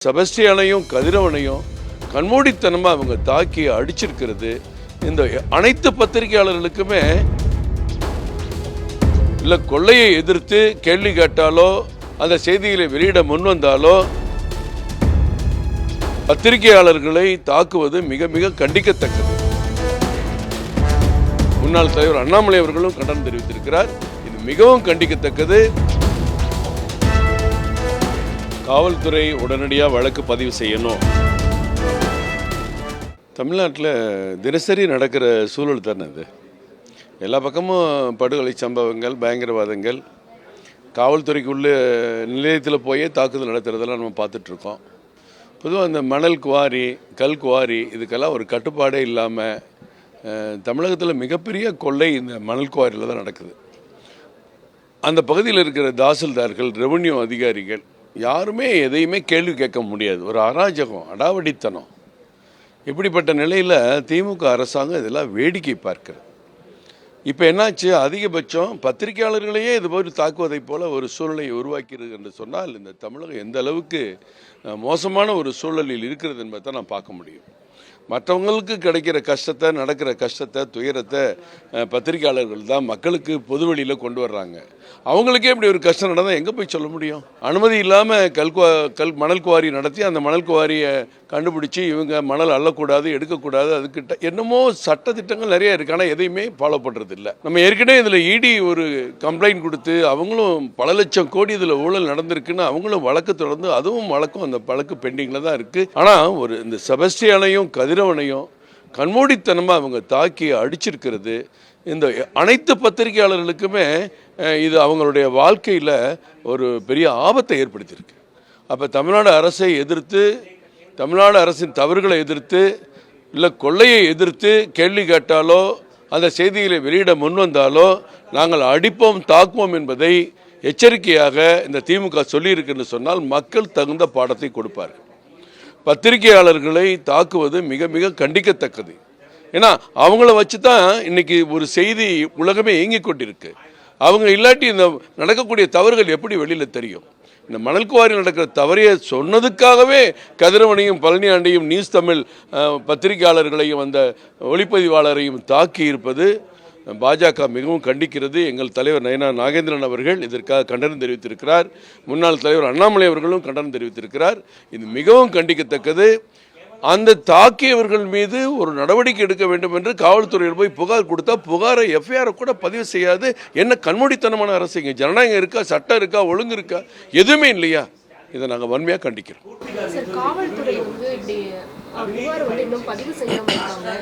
செபஸ்டியானையும் கதிரவனையும் கண்மூடித்தனமாக அவங்க தாக்கி அடிச்சிருக்கிறது இந்த அனைத்து பத்திரிகையாளர்களுக்குமே இல்லை கொள்ளையை எதிர்த்து கேள்வி கேட்டாலோ அந்த செய்திகளை வெளியிட முன் வந்தாலோ பத்திரிகையாளர்களை தாக்குவது மிக மிக கண்டிக்கத்தக்கது. முன்னாள் தலைவர் அண்ணாமலை அவர்களும் கண்டனம் தெரிவித்திருக்கிறார். இது மிகவும் கண்டிக்கத்தக்கது. காவல்துறை உடனடியாக வழக்கு பதிவு செய்யணும். தமிழ்நாட்டில் தினசரி நடக்கிற சூழல் தானே அது. எல்லா பக்கமும் படுகொலை சம்பவங்கள், பயங்கரவாதங்கள், காவல்துறைக்குள்ள நிலையத்தில் போய் தாக்குதல் நடத்துறதெல்லாம் நம்ம பார்த்துட்ருக்கோம். பொதுவாக இந்த மணல் குவாரி, கல் குவாரி இதுக்கெல்லாம் ஒரு கட்டுப்பாடே இல்லாமல் தமிழகத்தில் மிகப்பெரிய கொள்ளை இந்த மணல் குவாரியில் தான் நடக்குது. அந்த பகுதியில் இருக்கிற தாசில்தார்கள், ரெவன்யூ அதிகாரிகள் யாருமே எதையுமே கேள்வி கேட்க முடியாது. ஒரு அராஜகம், அடாவடித்தனம். இப்படிப்பட்ட நிலையில் திமுக அரசாங்கம் இதெல்லாம் வேடிக்கை பார்க்கிறது. இப்போ என்னாச்சு, அதிகபட்சம் பத்திரிகையாளர்களையே இதுபோல் தாக்குவதை போல ஒரு சூழ்நிலையை உருவாக்கிறது என்று சொன்னால் இந்த தமிழகம் எந்த அளவுக்கு மோசமான ஒரு சூழலில் இருக்கிறது என்பதை தான் நான் பார்க்க முடியும். மற்றவங்களுக்கு கிடைக்கிற கஷ்டத்தை, நடக்கிற கஷ்டத்தை, துயரத்தை பத்திரிகையாளர்கள் தான் மக்களுக்கு பொதுவெளியில் கொண்டு வர்றாங்க. அவங்களுக்கே இப்படி ஒரு கஷ்டம் நடந்தால் எங்கே போய் சொல்ல முடியும்? அனுமதி இல்லாமல் மணல் குவாரி நடத்தி அந்த மணல் குவாரியை கண்டுபிடிச்சி இவங்க மணல் அள்ளக்கூடாது, எடுக்கக்கூடாது, அதுக்கிட்ட என்னமோ சட்டத்திட்டங்கள் நிறைய இருக்குது. ஆனால் எதையுமே ஃபாலோ பண்ணுறது இல்லை. நம்ம ஏற்கனவே இதில் இடி ஒரு கம்ப்ளைண்ட் கொடுத்து அவங்களும் பல லட்சம் கோடி இதில் ஊழல் நடந்திருக்குன்னு அவங்களும் வழக்கு தொடர்ந்து அதுவும் வழக்கும் அந்த வழக்கு பெண்டிங்கில் தான் இருக்குது. ஆனால் ஒரு இந்த செபஸ்டியானையும் கதிரவனையும் கண்மூடித்தனமாக அவங்க தாக்கி அடிச்சிருக்கிறது இந்த அனைத்து பத்திரிகையாளர்களுக்குமே இது அவங்களுடைய வாழ்க்கையில் ஒரு பெரிய ஆபத்தை ஏற்படுத்தியிருக்கு. அப்போ தமிழ்நாடு அரசை எதிர்த்து, தமிழ்நாடு அரசின் தவறுகளை எதிர்த்து, இல்லை கொள்ளையை எதிர்த்து கேள்வி கேட்டாலோ அந்த செய்திகளை வெளியிட முன் வந்தாலோ நாங்கள் அடிப்போம், தாக்குவோம் என்பதை எச்சரிக்கையாக இந்த திமுக சொல்லியிருக்குன்னு சொன்னால் மக்கள் தகுந்த பாடத்தை கொடுப்பார்கள். பத்திரிகையாளர்களை தாக்குவது மிக மிக கண்டிக்கத்தக்கது. ஏன்னா அவங்கள வச்சு தான் இன்னைக்கு ஒரு செய்தி உலகமே இயங்கிக் கொண்டிருக்கு. அவங்க இல்லாட்டி இந்த நடக்கக்கூடிய தவறுகள் எப்படி வெளியில் தெரியும்? இந்த மணல் குவாரி நடக்கிற தவறையை சொன்னதுக்காகவே கதிரவனையும் பழனியாண்டியும் நியூஸ் தமிழ் பத்திரிகையாளர்களையும் அந்த ஒளிப்பதிவாளரையும் தாக்கி இருப்பது பாஜக மிகவும் கண்டிக்கிறது. எங்கள் தலைவர் நயனா நாகேந்திரன் அவர்கள் இதற்காக கண்டனம் தெரிவித்திருக்கிறார். முன்னாள் தலைவர் அண்ணாமலை அவர்களும் கண்டனம் தெரிவித்திருக்கிறார். இது மிகவும் கண்டிக்கத்தக்கது. அந்த தாக்கியவர்கள் மீது ஒரு நடவடிக்கை எடுக்க வேண்டும் என்று காவல்துறையில் போய் புகார் கொடுத்தா புகாரை எஃப்ஐஆர் கூட பதிவு செய்யாது. என்ன கண்மூடித்தனமான அரசு? இங்கே ஜனநாயகம் இருக்கா, சட்டம் இருக்கா, ஒழுங்கு இருக்கா? எதுவுமே இல்லையா? இதை நாங்கள் வன்மையாக கண்டிக்கிறோம். காவல்துறை இப்படி புகார் இன்னும் பதிவு செய்யாமல் இருக்காங்க.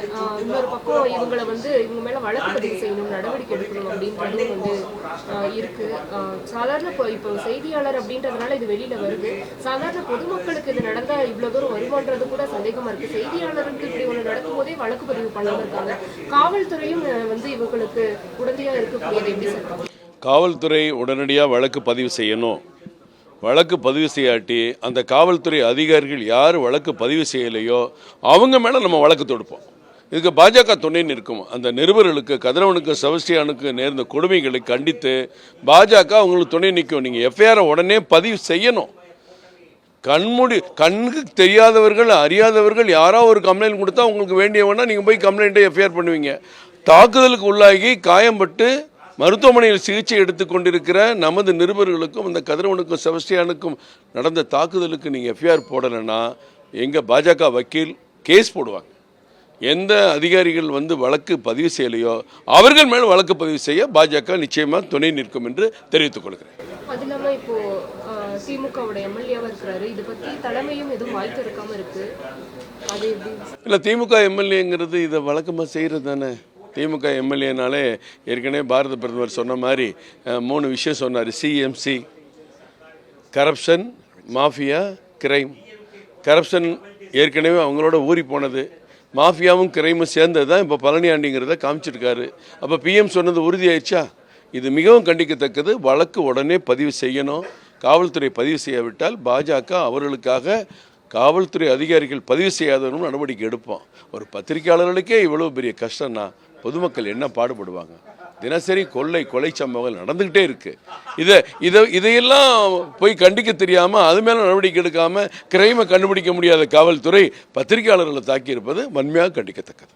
இன்னொரு பக்கம் இவங்களை இவங்க மேல வழக்கு பதிவு செய்யணும், நடவடிக்கை எடுக்கணும் அப்படின்றது இருக்கு. சாதாரண இப்போ செய்தியாளர் அப்படின்றதுனால இது வெளியில வருது. சாதாரண பொதுமக்களுக்கு இது நடந்தா இவ்வளவு தூரம் வருமானது கூட சந்தேகமா இருக்கு. செய்தியாளருக்கு இப்படி ஒன்று நடக்கும் போதே வழக்கு பதிவு பண்ணாம இருக்காங்க. காவல்துறையும் இவங்களுக்கு உடனடியா இருக்கக்கூடியது எப்படி சொல்றாங்க? காவல்துறை உடனடியாக வழக்கு பதிவு செய்யணும். வழக்கு பதிவு செய்யாட்டி அந்த காவல்துறை அதிகாரிகள் யார் வழக்கு பதிவு செய்யலையோ அவங்க மேலே நம்ம வழக்கு தொடுப்போம். இதுக்கு பாஜக துணை நிற்கும். அந்த நிருபர்களுக்கு, கதிரவனுக்கு, செபஸ்டியானுக்கு நேர்ந்த கொடுமைகளை கண்டித்து பாஜக அவங்களுக்கு துணை நிற்கும். நீங்கள் எஃப்ஐஆரை உடனே பதிவு செய்யணும். கண்ணுக்கு தெரியாதவர்கள், அறியாதவர்கள் யாராவது ஒரு கம்ப்ளைண்ட் கொடுத்தா உங்களுக்கு வேண்டியவனா நீங்கள் போய் கம்ப்ளைண்ட்டை எஃப்ஐஆர் பண்ணுவீங்க. தாக்குதலுக்கு உள்ளாகி காயம்பட்டு மருத்துவமனையில் சிகிச்சை எடுத்துக்கொண்டிருக்கிற நமது நிருபர்களுக்கும் இந்த கதிரவனுக்கும் செபஸ்டியானுக்கும் நடந்த தாக்குதலுக்கு நீங்கள் எஃப்ஐஆர் போடலைன்னா எங்கள் பாஜக வக்கீல் கேஸ் போடுவாங்க. எந்த அதிகாரிகள் வழக்கு பதிவு செய்யலையோ அவர்கள் மேல் வழக்கு பதிவு செய்ய பாஜக நிச்சயமாக துணை நிற்கும் என்று தெரிவித்துக் கொள்கிறேன். அது இல்லாமல் இப்போ திமுகவுடைய எம்எல்ஏவாக இருக்கிறாரு. இதை பற்றி தலைமையும் எதுவும் வாய்ப்பு இருக்காமல் இருக்கு. அது இல்லை, திமுக எம்எல்ஏங்கிறது இதை வழக்கமாக செய்கிறது தானே. திமுக எம்எல்ஏனாலே ஏற்கனவே பாரத பிரதமர் சொன்ன மாதிரி 3 விஷயம் சொன்னார். CMC, corruption, mafia, crime. Corruption ஏற்கனவே அவங்களோட ஊறி போனது, மாஃபியாவும் கிரைமும் சேர்ந்தது தான் இப்போ பழனியாண்டிங்கிறத காமிச்சிருக்காரு. அப்போ பிஎம் சொன்னது உறுதியாயிடுச்சா? இது மிகவும் கண்டிக்கத்தக்கது. வழக்கு உடனே பதிவு செய்யணும். காவல்துறை பதிவு செய்யாவிட்டால் பாஜக அவர்களுக்காக காவல்துறை அதிகாரிகள் பதிவு செய்யாதவர்களும் நடவடிக்கை எடுப்போம். ஒரு பத்திரிகையாளர்களுக்கே இவ்வளோ பெரிய கஷ்டம்னா பொதுமக்கள் என்ன பாடுபடுவாங்க? தினசரி கொலை சம்பவங்கள் நடந்துக்கிட்டே இருக்கு. இதையெல்லாம் போய் கண்டிக்க தெரியாம அது மேல நடவடிக்கை எடுக்காம கிரைமை கண்டுபிடிக்க முடியாத காவல்துறை பத்திரிகையாளர்களை தாக்கி இருப்பது வன்மையாக கண்டிக்கத்தக்கது.